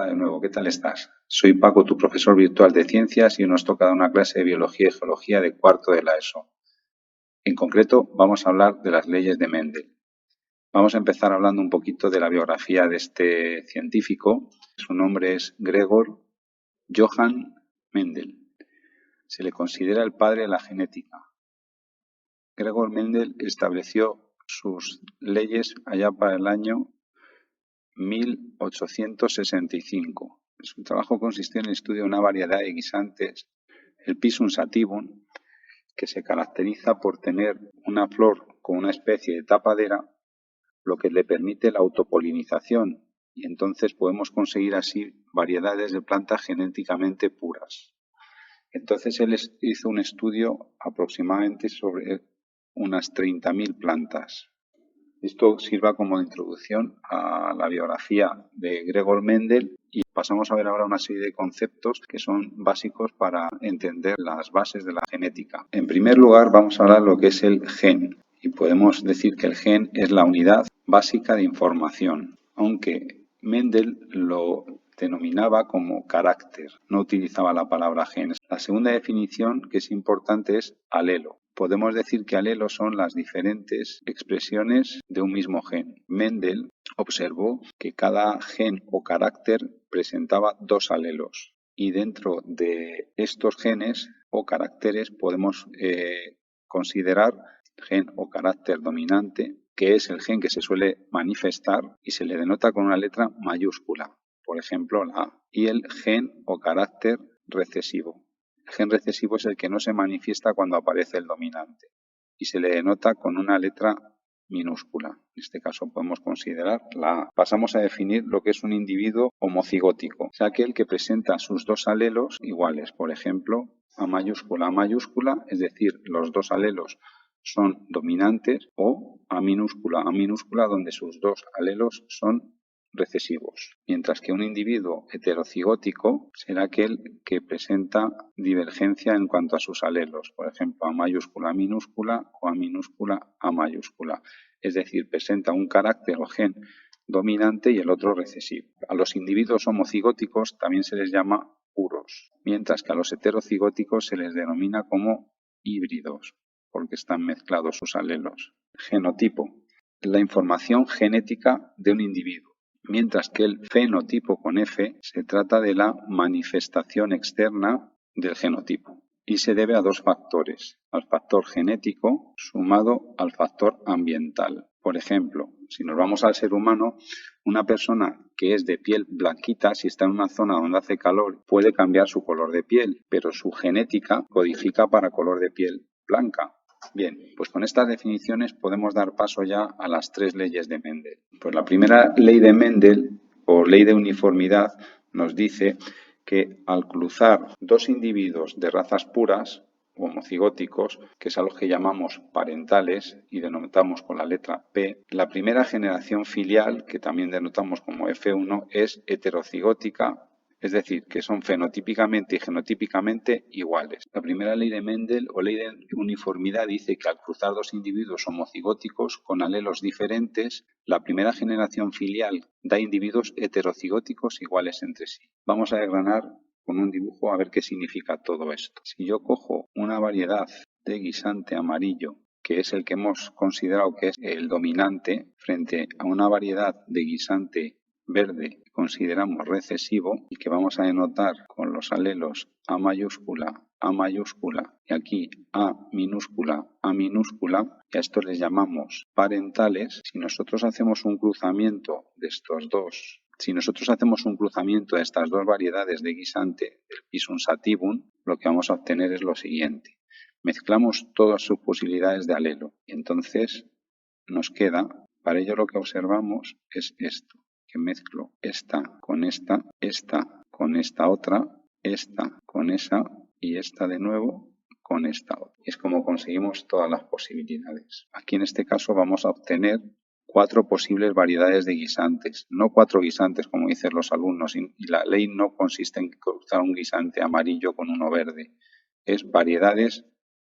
Hola de nuevo, ¿qué tal estás? Soy Paco, tu profesor virtual de ciencias y hoy nos toca dar una clase de biología y geología de cuarto de la ESO. En concreto, vamos a hablar de las leyes de Mendel. Vamos a empezar hablando un poquito de la biografía de este científico. Su nombre es Gregor Johann Mendel. Se le considera el padre de la genética. Gregor Mendel estableció sus leyes allá para el año 1865. Su trabajo consistió en el estudio de una variedad de guisantes, el Pisum sativum, que se caracteriza por tener una flor con una especie de tapadera, lo que le permite la autopolinización, y entonces podemos conseguir así variedades de plantas genéticamente puras. Entonces él hizo un estudio aproximadamente sobre unas 30.000 plantas. Esto sirva como introducción a la biografía de Gregor Mendel y pasamos a ver ahora una serie de conceptos que son básicos para entender las bases de la genética. En primer lugar, vamos a hablar de lo que es el gen y podemos decir que el gen es la unidad básica de información, aunque Mendel lo denominaba como carácter, no utilizaba la palabra gen. La segunda definición que es importante es alelo. Podemos decir que alelos son las diferentes expresiones de un mismo gen. Mendel observó que cada gen o carácter presentaba dos alelos y dentro de estos genes o caracteres podemos considerar gen o carácter dominante, que es el gen que se suele manifestar y se le denota con una letra mayúscula, por ejemplo la A, y el gen o carácter recesivo. El gen recesivo es el que no se manifiesta cuando aparece el dominante y se le denota con una letra minúscula. En este caso podemos considerar la A. Pasamos a definir lo que es un individuo homocigótico, es aquel que presenta sus dos alelos iguales. Por ejemplo, A mayúscula, es decir, los dos alelos son dominantes, o A minúscula, donde sus dos alelos son recesivos, mientras que un individuo heterocigótico será aquel que presenta divergencia en cuanto a sus alelos, por ejemplo, A minúscula o A minúscula, A mayúscula, es decir, presenta un carácter o gen dominante y el otro recesivo. A los individuos homocigóticos también se les llama puros, mientras que a los heterocigóticos se les denomina como híbridos, porque están mezclados sus alelos. Genotipo: la información genética de un individuo, mientras que el fenotipo con F se trata de la manifestación externa del genotipo y se debe a dos factores, al factor genético sumado al factor ambiental. Por ejemplo, si nos vamos al ser humano, una persona que es de piel blanquita, si está en una zona donde hace calor, puede cambiar su color de piel, pero su genética codifica para color de piel blanca. Bien, pues con estas definiciones podemos dar paso ya a las tres leyes de Mendel. Pues la primera ley de Mendel, o ley de uniformidad, nos dice que al cruzar dos individuos de razas puras, homocigóticos, que es a los que llamamos parentales y denotamos con la letra P, la primera generación filial, que también denotamos como F1, es heterocigótica, es decir, que son fenotípicamente y genotípicamente iguales. La primera ley de Mendel o ley de uniformidad dice que al cruzar dos individuos homocigóticos con alelos diferentes, la primera generación filial da individuos heterocigóticos iguales entre sí. Vamos a desgranar con un dibujo a ver qué significa todo esto. Si yo cojo una variedad de guisante amarillo, que es el que hemos considerado que es el dominante, frente a una variedad de guisante verde que consideramos recesivo y que vamos a denotar con los alelos A mayúscula y aquí A minúscula, y a estos les llamamos parentales. Si nosotros hacemos un cruzamiento de estas dos variedades de guisante del Pisum sativum, lo que vamos a obtener es lo siguiente. Mezclamos todas sus posibilidades de alelo y entonces nos queda, para ello lo que observamos es esto, que mezclo esta con esta con esta otra, esta con esa y esta de nuevo con esta otra. Es como conseguimos todas las posibilidades. Aquí en este caso vamos a obtener 4 posibles variedades de guisantes, no 4 guisantes como dicen los alumnos, y la ley no consiste en cruzar un guisante amarillo con uno verde, es variedades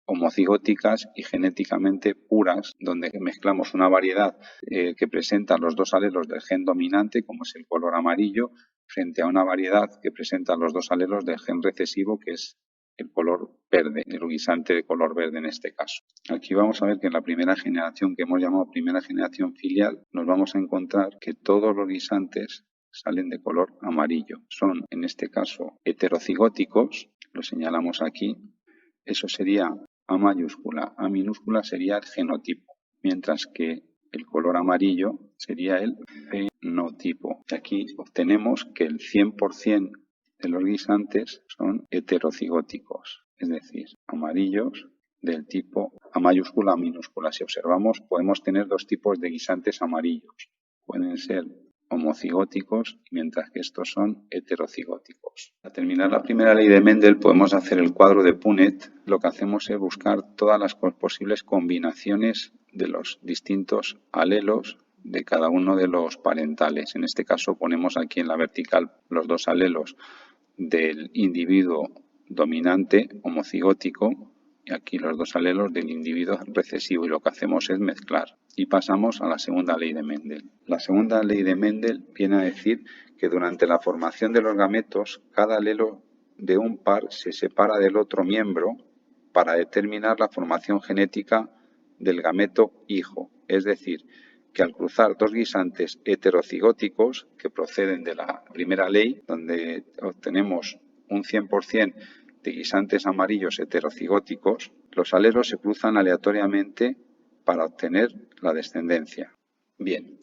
homocigóticas y genéticamente puras, donde mezclamos una variedad que presenta los dos alelos del gen dominante, como es el color amarillo, frente a una variedad que presenta los dos alelos del gen recesivo, que es el color verde, el guisante de color verde en este caso. Aquí vamos a ver que en la primera generación, que hemos llamado primera generación filial, nos vamos a encontrar que todos los guisantes salen de color amarillo. Son, en este caso, heterocigóticos, lo señalamos aquí. Eso sería A mayúscula. A minúscula sería el genotipo, mientras que el color amarillo sería el fenotipo. Y aquí obtenemos que el 100% de los guisantes son heterocigóticos, es decir, amarillos del tipo A mayúscula, A minúscula. Si observamos, podemos tener dos tipos de guisantes amarillos. Pueden ser homocigóticos, mientras que estos son heterocigóticos. Para terminar la primera ley de Mendel podemos hacer el cuadro de Punnett. Lo que hacemos es buscar todas las posibles combinaciones de los distintos alelos de cada uno de los parentales. En este caso ponemos aquí en la vertical los dos alelos del individuo dominante homocigótico y aquí los dos alelos del individuo recesivo, y lo que hacemos es mezclar. Y pasamos a la segunda ley de Mendel. La segunda ley de Mendel viene a decir que durante la formación de los gametos, cada alelo de un par se separa del otro miembro para determinar la formación genética del gameto hijo. Es decir, que al cruzar dos guisantes heterocigóticos que proceden de la primera ley, donde obtenemos un 100% de guisantes amarillos heterocigóticos, los alelos se cruzan aleatoriamente para obtener la descendencia. Bien,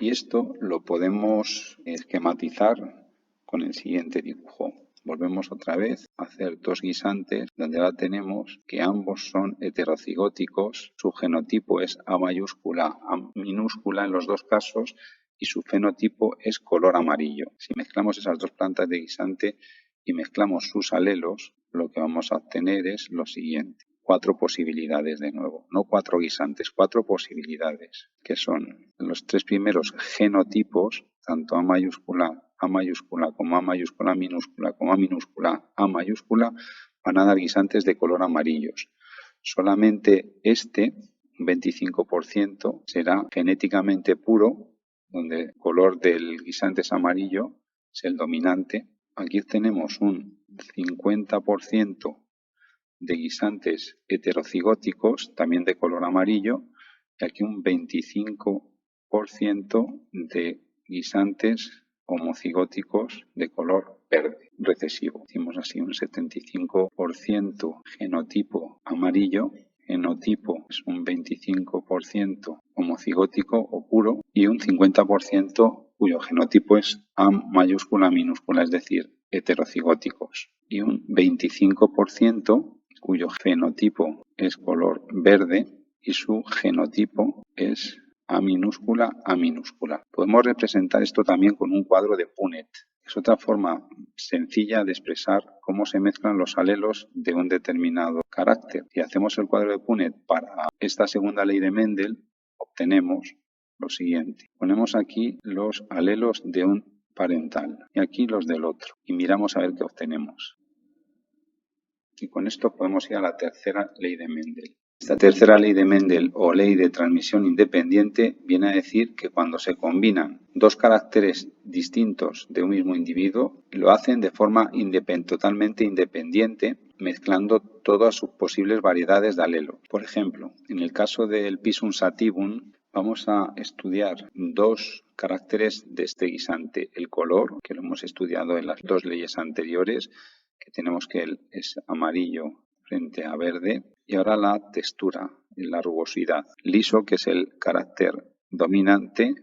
y esto lo podemos esquematizar con el siguiente dibujo. Volvemos otra vez a hacer dos guisantes donde ahora tenemos que ambos son heterocigóticos, su genotipo es A mayúscula, A minúscula en los dos casos y su fenotipo es color amarillo. Si mezclamos esas dos plantas de guisante y mezclamos sus alelos, lo que vamos a obtener es lo siguiente. 4 posibilidades de nuevo, no 4 guisantes, 4 posibilidades, que son los tres primeros genotipos, tanto A mayúscula como A mayúscula minúscula como A minúscula A mayúscula, van a dar guisantes de color amarillos. Solamente este, un 25%, será genéticamente puro, donde el color del guisante es amarillo, es el dominante. Aquí tenemos un 50% de guisantes heterocigóticos, también de color amarillo, y aquí un 25% de guisantes homocigóticos de color verde recesivo. Decimos así, un 75% genotipo amarillo, genotipo es un 25% homocigótico o puro y un 50% cuyo genotipo es A mayúscula minúscula, es decir, heterocigóticos, y un 25% cuyo fenotipo es color verde y su genotipo es A minúscula, A minúscula. Podemos representar esto también con un cuadro de Punnett. Es otra forma sencilla de expresar cómo se mezclan los alelos de un determinado carácter. Si hacemos el cuadro de Punnett para esta segunda ley de Mendel, obtenemos lo siguiente. Ponemos aquí los alelos de un parental y aquí los del otro y miramos a ver qué obtenemos. Y con esto podemos ir a la tercera ley de Mendel. Esta tercera ley de Mendel o ley de transmisión independiente viene a decir que cuando se combinan dos caracteres distintos de un mismo individuo, lo hacen de forma totalmente independiente, mezclando todas sus posibles variedades de alelo. Por ejemplo, en el caso del Pisum sativum, vamos a estudiar dos caracteres de este guisante. El color, que lo hemos estudiado en las dos leyes anteriores, que tenemos que es amarillo frente a verde, y ahora la textura, la rugosidad. Liso, que es el carácter dominante,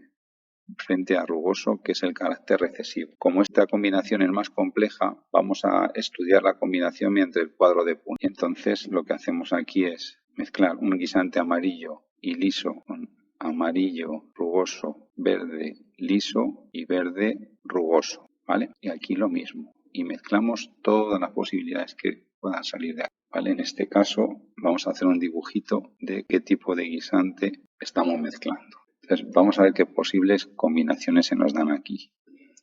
frente a rugoso, que es el carácter recesivo. Como esta combinación es más compleja, vamos a estudiar la combinación mediante el cuadro de Punnett. Entonces lo que hacemos aquí es mezclar un guisante amarillo y liso con amarillo rugoso, verde liso y verde rugoso, ¿vale? Y aquí lo mismo. Y mezclamos todas las posibilidades que puedan salir de aquí, ¿vale? En este caso vamos a hacer un dibujito de qué tipo de guisante estamos mezclando. Entonces vamos a ver qué posibles combinaciones se nos dan aquí.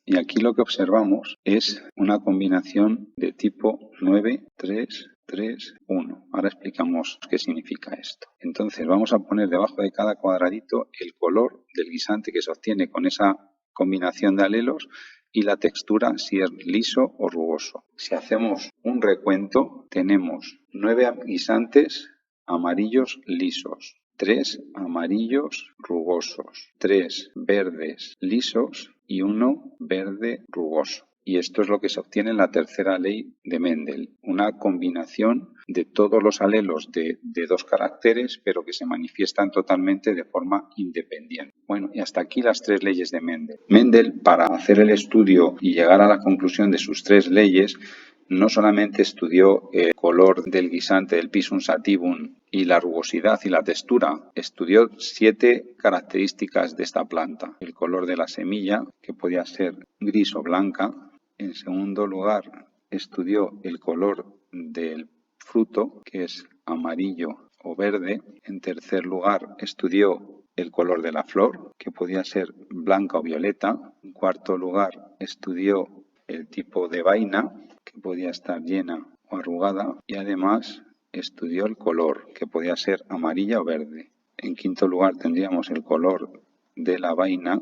Y aquí lo que observamos es una combinación de tipo 9, 3, 3, 1. Ahora explicamos qué significa esto. Entonces vamos a poner debajo de cada cuadradito el color del guisante que se obtiene con esa combinación de alelos y la textura, si es liso o rugoso. Si hacemos un recuento, tenemos 9 guisantes amarillos lisos, 3 amarillos rugosos, 3 verdes lisos y 1 verde rugoso. Y esto es lo que se obtiene en la tercera ley de Mendel, una combinación de todos los alelos de dos caracteres, pero que se manifiestan totalmente de forma independiente. Bueno, y hasta aquí las 3 leyes de Mendel. Mendel, para hacer el estudio y llegar a la conclusión de sus 3 leyes, no solamente estudió el color del guisante del Pisum sativum y la rugosidad y la textura, estudió 7 características de esta planta. El color de la semilla, que podía ser gris o blanca. En segundo lugar, estudió el color del fruto, que es amarillo o verde. En tercer lugar, estudió el color de la flor, que podía ser blanca o violeta. En cuarto lugar, estudió el tipo de vaina, que podía estar llena o arrugada, y además estudió el color, que podía ser amarilla o verde. En quinto lugar tendríamos el color de la vaina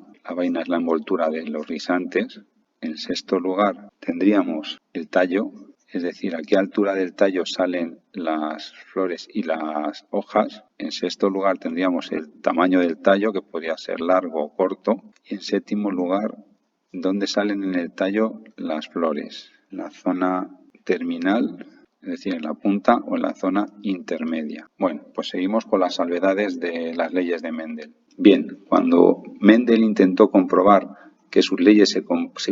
es la envoltura de los guisantes. En sexto lugar tendríamos el tallo, es decir, a qué altura del tallo salen las flores y las hojas. En sexto lugar tendríamos el tamaño del tallo, que podría ser largo o corto. Y en séptimo lugar, dónde salen en el tallo las flores, la zona terminal, es decir, en la punta, o en la zona intermedia. Bueno, pues seguimos con las salvedades de las leyes de Mendel. Bien, cuando Mendel intentó comprobar que sus leyes se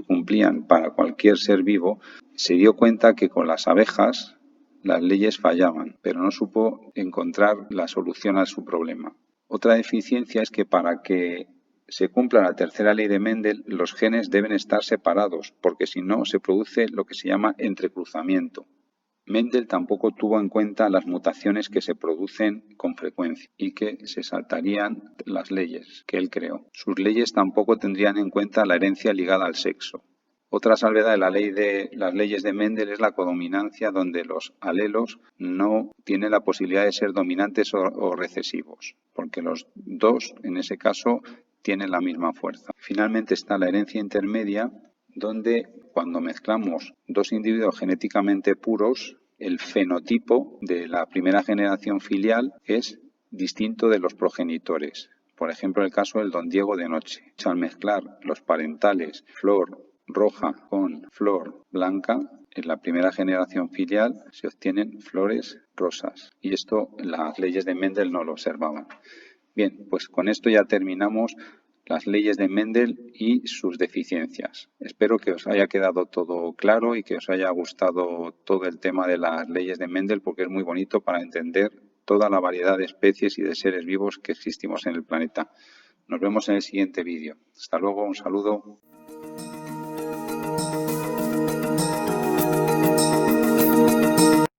cumplían para cualquier ser vivo, se dio cuenta que con las abejas las leyes fallaban, pero no supo encontrar la solución a su problema. Otra deficiencia es que para que se cumpla la tercera ley de Mendel, los genes deben estar separados, porque si no se produce lo que se llama entrecruzamiento. Mendel tampoco tuvo en cuenta las mutaciones que se producen con frecuencia y que se saltarían las leyes que él creó. Sus leyes tampoco tendrían en cuenta la herencia ligada al sexo. Otra salvedad de las leyes de Mendel es la codominancia, donde los alelos no tienen la posibilidad de ser dominantes o recesivos, porque los dos, en ese caso, tienen la misma fuerza. Finalmente está la herencia intermedia, donde cuando mezclamos dos individuos genéticamente puros, el fenotipo de la primera generación filial es distinto de los progenitores. Por ejemplo, el caso del don Diego de Noche. Al mezclar los parentales flor roja con flor blanca, en la primera generación filial se obtienen flores rosas. Y esto las leyes de Mendel no lo observaban. Bien, pues con esto ya terminamos las leyes de Mendel y sus deficiencias. Espero que os haya quedado todo claro y que os haya gustado todo el tema de las leyes de Mendel, porque es muy bonito para entender toda la variedad de especies y de seres vivos que existimos en el planeta. Nos vemos en el siguiente vídeo. Hasta luego, un saludo.